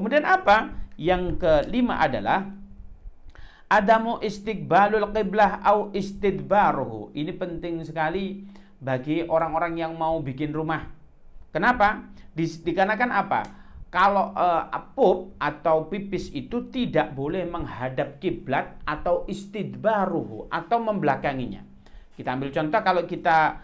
Kemudian apa? Yang kelima adalah adamu istiqbalul qiblah au istidbaruhu. Ini penting sekali bagi orang-orang yang mau bikin rumah. Kenapa? Dikarenakan apa? Kalau pup atau pipis itu tidak boleh menghadap kiblat atau istidbaruhu atau membelakanginya. Kita ambil contoh, kalau kita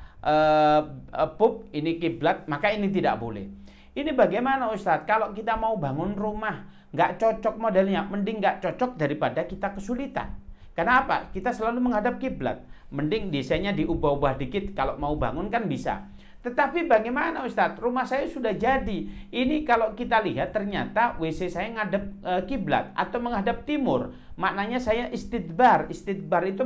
pup ini kiblat, maka ini tidak boleh. Ini bagaimana Ustadz? Kalau kita mau bangun rumah, nggak cocok modelnya, mending nggak cocok daripada kita kesulitan. Kenapa? Kita selalu menghadap kiblat. Mending desainnya diubah-ubah dikit, kalau mau bangun kan bisa. Tetapi bagaimana Ustadz? Rumah saya sudah jadi. Ini kalau kita lihat ternyata WC saya ngadep kiblat atau menghadap timur. Maknanya saya istidbar. Istidbar itu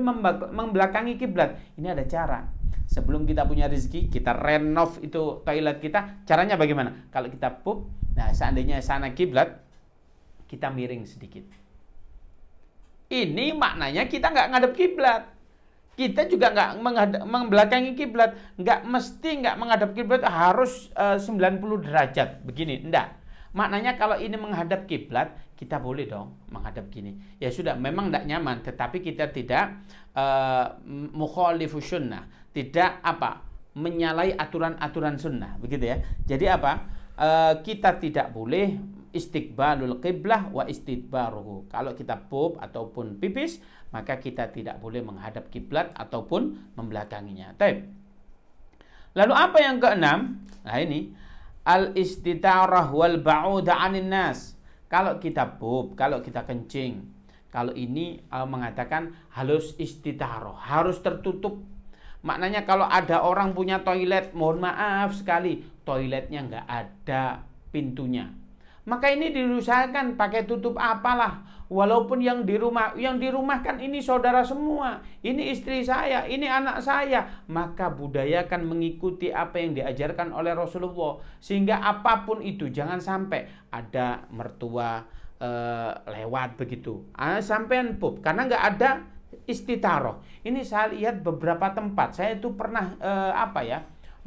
membelakangi kiblat. Ini ada cara. Sebelum kita punya rezeki, kita renov itu toilet kita. Caranya bagaimana? Kalau kita pup, nah seandainya sana kiblat, kita miring sedikit. Ini maknanya kita nggak ngadep kiblat. Kita juga nggak membelakangi kiblat. Nggak menghadap kiblat harus 90 derajat begini. Enggak. Maknanya kalau ini menghadap kiblat, kita boleh dong menghadap gini. Ya sudah, memang tidak nyaman, tetapi kita tidak mukhalifu sunnah, tidak menyalahi aturan-aturan sunnah, begitu ya. Jadi kita tidak boleh istiqbalul qiblah wa istidbaruhu. Kalau kita pup ataupun pipis, maka kita tidak boleh menghadap kiblat ataupun membelakanginya. Lalu apa yang keenam? Nah ini al-istitarah wal ba'uda 'anin nas. Kalau kita pup, kalau kita kencing, kalau ini mengatakan halus istitarah, harus tertutup. Maknanya kalau ada orang punya toilet, mohon maaf sekali, toiletnya nggak ada pintunya, maka ini diusahakan pakai tutup apalah. Walaupun yang di rumah kan ini saudara semua, ini istri saya, ini anak saya, maka budayakan mengikuti apa yang diajarkan oleh Rasulullah, sehingga apapun itu jangan sampai ada mertua lewat begitu, sampean pup karena nggak ada istitaroh. Ini saya lihat beberapa tempat, saya itu pernah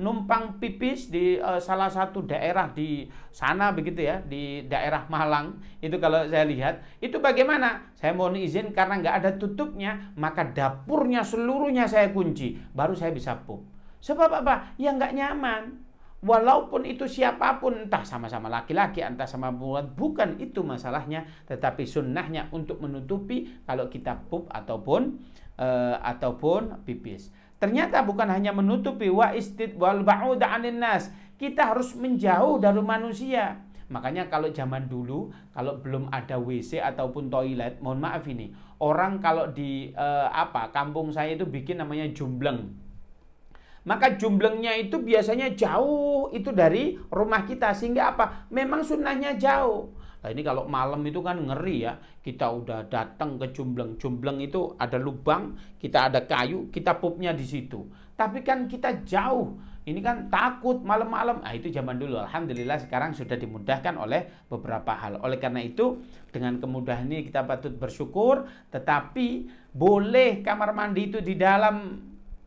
numpang pipis di salah satu daerah di sana begitu ya, di daerah Malang. Itu kalau saya lihat, itu bagaimana? Saya mohon izin karena nggak ada tutupnya, maka dapurnya seluruhnya saya kunci, baru saya bisa pup. Sebab apa? Ya nggak nyaman. Walaupun itu siapapun, entah sama-sama laki-laki, entah sama perempuan, bukan itu masalahnya, tetapi sunnahnya untuk menutupi kalau kita pup ataupun pipis. Ternyata bukan hanya menutupi wal ba'uda 'anin nas. Kita harus menjauh dari manusia. Makanya kalau zaman dulu, kalau belum ada WC ataupun toilet, mohon maaf ini, orang kalau di kampung saya itu bikin namanya jumbleng. Maka jumblengnya itu biasanya jauh itu dari rumah kita, sehingga memang sunnahnya jauh. Nah ini kalau malam itu kan ngeri ya, kita udah datang ke jumbleng. Jumbleng itu ada lubang, kita ada kayu, kita pupnya di situ. Tapi kan kita jauh, ini kan takut malam-malam. Nah itu zaman dulu. Alhamdulillah sekarang sudah dimudahkan oleh beberapa hal. Oleh karena itu dengan kemudahan ini kita patut bersyukur. Tetapi boleh kamar mandi itu di dalam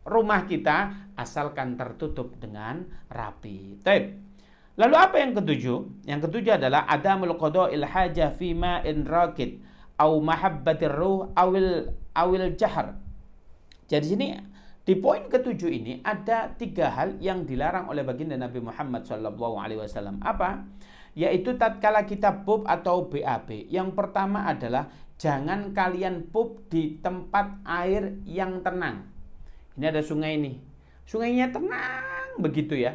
rumah kita asalkan tertutup dengan rapi. Lalu apa yang ketujuh? Yang ketujuh adalah adamul qada'il hajah fi ma'in rakid au mahabbatir ruh awil jahr. Jadi sini di poin ketujuh ini ada 3 hal yang dilarang oleh baginda Nabi Muhammad SAW. Apa? Yaitu tatkala kita pup atau BAB. Yang pertama adalah jangan kalian pup di tempat air yang tenang. Ini ada sungai nih, sungainya tenang begitu ya,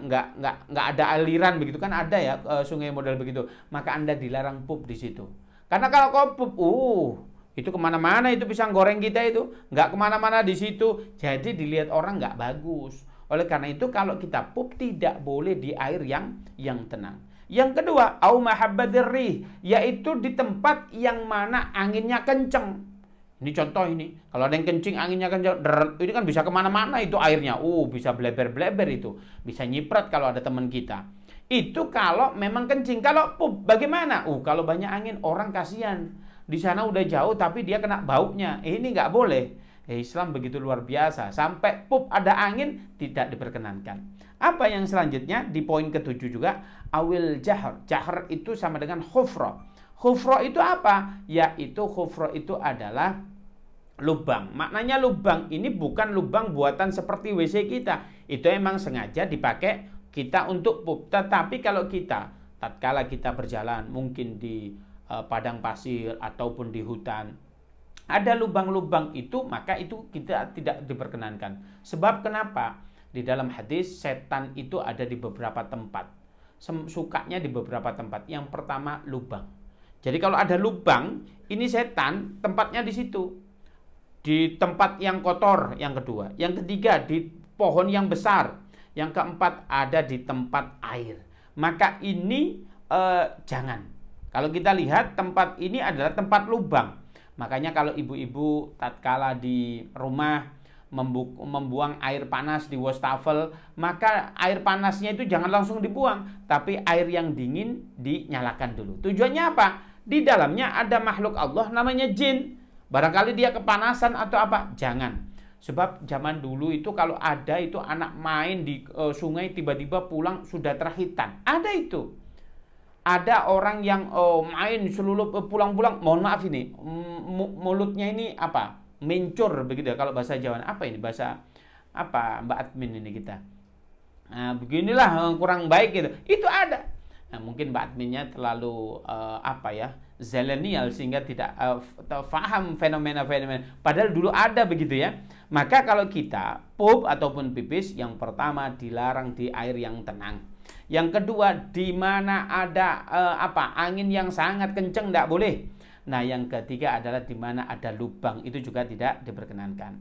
nggak ada aliran begitu kan, ada ya sungai model begitu, maka Anda dilarang pup di situ. Karena kalau kau pup, itu kemana-mana itu pisang goreng kita itu, nggak kemana-mana di situ, jadi dilihat orang nggak bagus. Oleh karena itu kalau kita pup tidak boleh di air yang tenang. Yang kedua, au mahabbatir rih, yaitu di tempat yang mana anginnya kenceng. Ini contoh ini, kalau ada yang kencing, anginnya kencang, ini kan bisa kemana-mana itu airnya. Bisa bleber-bleber itu, bisa nyiprat kalau ada teman kita. Itu kalau memang kencing. Kalau pup, bagaimana? Kalau banyak angin, orang kasihan. Di sana udah jauh, tapi dia kena baunya. Ini nggak boleh. Islam begitu luar biasa. Sampai pup ada angin tidak diperkenankan. Apa yang selanjutnya di poin ke-7 juga, awil jahr. Jahr itu sama dengan khufra. Khufra itu apa? Yaitu khufra itu adalah lubang. Maknanya lubang ini bukan lubang buatan seperti WC kita. Itu emang sengaja dipakai kita untuk pup. Tetapi kalau kita tatkala kita berjalan mungkin di padang pasir ataupun di hutan, ada lubang-lubang itu, maka itu kita tidak diperkenankan. Sebab kenapa? Di dalam hadis setan itu ada di beberapa tempat. Sukanya di beberapa tempat. Yang pertama lubang. Jadi kalau ada lubang, ini setan tempatnya di situ. Di tempat yang kotor, yang kedua. Yang ketiga di pohon yang besar. Yang keempat ada di tempat air. Maka ini jangan. Kalau kita lihat tempat ini adalah tempat lubang. Makanya kalau ibu-ibu tatkala di rumah membuang air panas di wastafel, maka air panasnya itu jangan langsung dibuang, tapi air yang dingin dinyalakan dulu. Tujuannya apa? Di dalamnya ada makhluk Allah namanya jin. Barangkali dia kepanasan atau apa? Jangan. Sebab zaman dulu itu kalau ada itu anak main di sungai tiba-tiba pulang sudah terhitan. Ada itu. Ada orang yang main seluruh pulang-pulang, mohon maaf ini, mulutnya ini apa? Mencur begitu ya kalau bahasa Jawa. Apa ini bahasa apa Mbak Admin ini kita? Nah, beginilah kurang baik gitu. Itu ada. Nah, mungkin Mbak Adminnya terlalu zilenial sehingga tidak paham fenomena-fenomena. Padahal dulu ada begitu ya. Maka kalau kita pup ataupun pipis, yang pertama dilarang di air yang tenang. Yang kedua, di mana ada angin yang sangat kencang tidak boleh. Nah, yang ketiga adalah di mana ada lubang, itu juga tidak diperkenankan.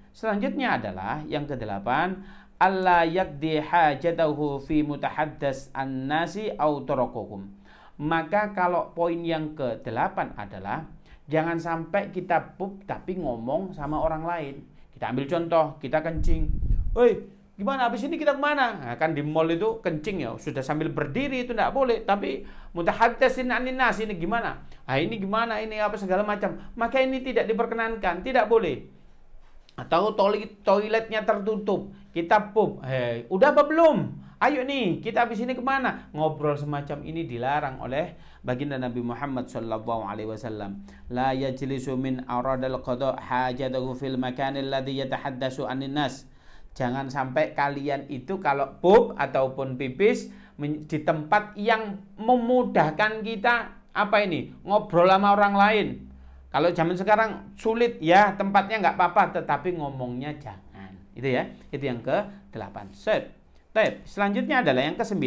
Selanjutnya adalah yang kedelapan, alla yaqdi hajatahu fi mutahaddas an-nasi au tarakuhum. Maka kalau poin yang ke-8 adalah jangan sampai kita pup tapi ngomong sama orang lain. Kita ambil contoh, kita kencing. Woi, gimana habis ini kita kemana? Nah, kan di mall itu kencing ya, sudah sambil berdiri itu tidak boleh. Tapi mutahaddatsin anin nas ini gimana? Ah ini gimana? Ini apa segala macam. Maka ini tidak diperkenankan, tidak boleh. Atau toiletnya tertutup, kita pup. Udah apa belum? Ayo nih, kita habis ini kemana? Ngobrol semacam ini dilarang oleh baginda Nabi Muhammad SAW. La yajlisu min aradal qada hajatahu fil makanil ladzi yatahaddatsu anin nas. Jangan sampai kalian itu kalau pup ataupun pipis di tempat yang memudahkan kita ngobrol sama orang lain. Kalau zaman sekarang sulit ya tempatnya nggak apa-apa, tetapi ngomongnya jangan. Itu ya, itu yang ke-8. Selanjutnya adalah yang ke-9.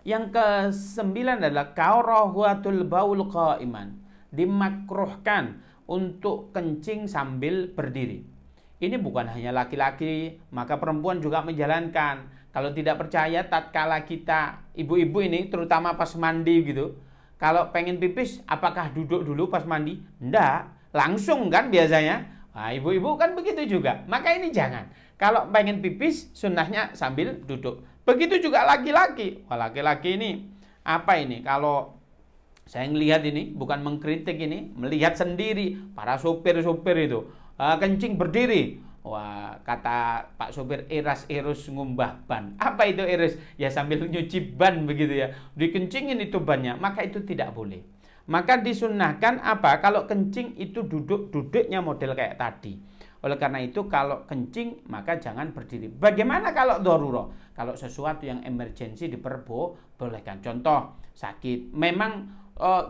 Yang ke-9 adalah karahatul baul qaiman. Dimakruhkan untuk kencing sambil berdiri. Ini bukan hanya laki-laki, maka perempuan juga menjalankan. Kalau tidak percaya, tatkala kita ibu-ibu ini terutama pas mandi gitu, kalau pengen pipis, apakah duduk dulu pas mandi? Enggak, langsung kan biasanya. Nah, ibu-ibu kan begitu juga. Maka ini jangan. Kalau pengen pipis, sunnahnya sambil duduk. Begitu juga laki-laki. Wah, laki-laki ini kalau saya melihat ini, bukan mengkritik ini, melihat sendiri para sopir-sopir itu kencing berdiri. Wah, kata Pak sopir, erus ngumbah ban. Apa itu erus? Ya sambil nyuci ban begitu ya. Dikencingin itu bannya, maka itu tidak boleh. Maka disunnahkan kalau kencing itu duduknya model kayak tadi. Oleh karena itu kalau kencing maka jangan berdiri. Bagaimana kalau darurat? Kalau sesuatu yang emergensi diperbolehkan. Contoh, sakit. Memang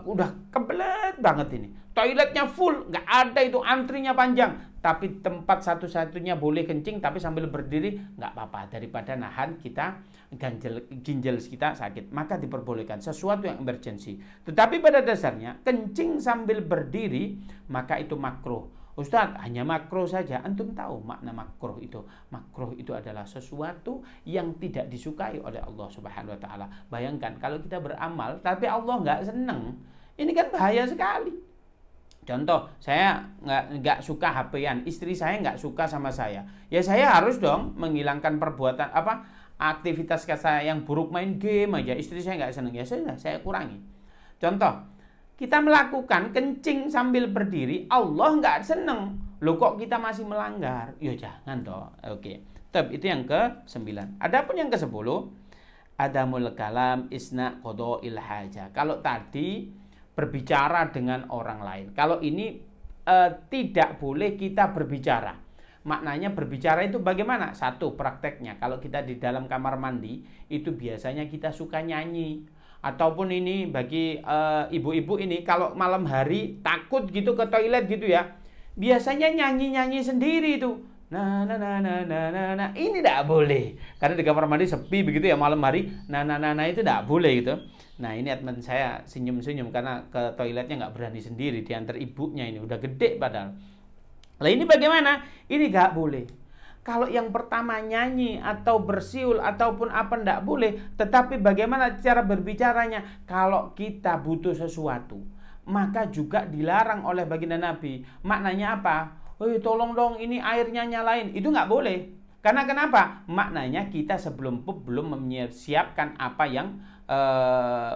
udah kebelet banget ini. Toiletnya full, nggak ada itu antrinya panjang. Tapi tempat satu-satunya boleh kencing tapi sambil berdiri nggak apa-apa. Daripada nahan kita ginjal kita sakit, maka diperbolehkan sesuatu yang emergency. Tetapi pada dasarnya kencing sambil berdiri maka itu makruh. Ustadz, hanya makruh saja. Antum tahu makna makruh itu? Makruh itu adalah sesuatu yang tidak disukai oleh Allah Subhanahu wa taala. Bayangkan kalau kita beramal tapi Allah nggak seneng. Ini kan bahaya sekali. Contoh, saya nggak suka HP-an, istri saya nggak suka sama saya. Ya saya harus dong menghilangkan perbuatan aktivitas saya yang buruk, main game aja. Istri saya nggak seneng, ya sudah saya kurangi. Contoh, kita melakukan kencing sambil berdiri, Allah nggak seneng. Loh kok kita masih melanggar? Ya jangan toh. Oke. Itu yang ke-9. Adapun yang ke-10, adamul kalam isna qada'il hajah. Kalau tadi berbicara dengan orang lain. Kalau ini tidak boleh kita berbicara. Maknanya berbicara itu bagaimana? Satu, prakteknya. Kalau kita di dalam kamar mandi, itu biasanya kita suka nyanyi. Ataupun ini bagi ibu-ibu ini, kalau malam hari takut gitu ke toilet gitu ya, biasanya nyanyi-nyanyi sendiri itu. Nah, nah, nah, nah, nah, nah, nah. Ini tidak boleh. Karena di kamar mandi sepi begitu ya malam hari. Nah, nah, nah, nah itu tidak boleh gitu. Nah, ini admin saya senyum-senyum karena ke toiletnya nggak berani sendiri, diantar ibunya ini. Udah gede padahal. Lah ini bagaimana? Ini nggak boleh. Kalau yang pertama nyanyi atau bersiul ataupun apa nggak boleh. Tetapi bagaimana cara berbicaranya? Kalau kita butuh sesuatu, maka juga dilarang oleh baginda Nabi. Maknanya apa? Woi tolong dong ini airnya nyalain. Itu nggak boleh. Karena kenapa? Maknanya kita sebelum belum mempersiapkan apa yang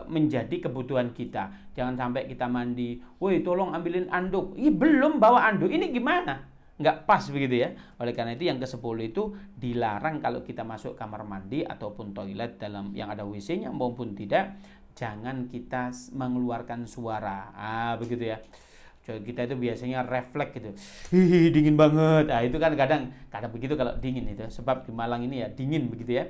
menjadi kebutuhan kita. Jangan sampai kita mandi, woi tolong ambilin anduk. Ih belum bawa anduk, ini gimana? Nggak pas begitu ya. Oleh karena itu yang ke-10 itu dilarang kalau kita masuk kamar mandi ataupun toilet dalam yang ada WC-nya maupun tidak, jangan kita mengeluarkan suara. Begitu ya. Kita itu biasanya refleks gitu. Dingin banget. Itu kan kadang begitu kalau dingin itu. Sebab di Malang ini ya dingin begitu ya.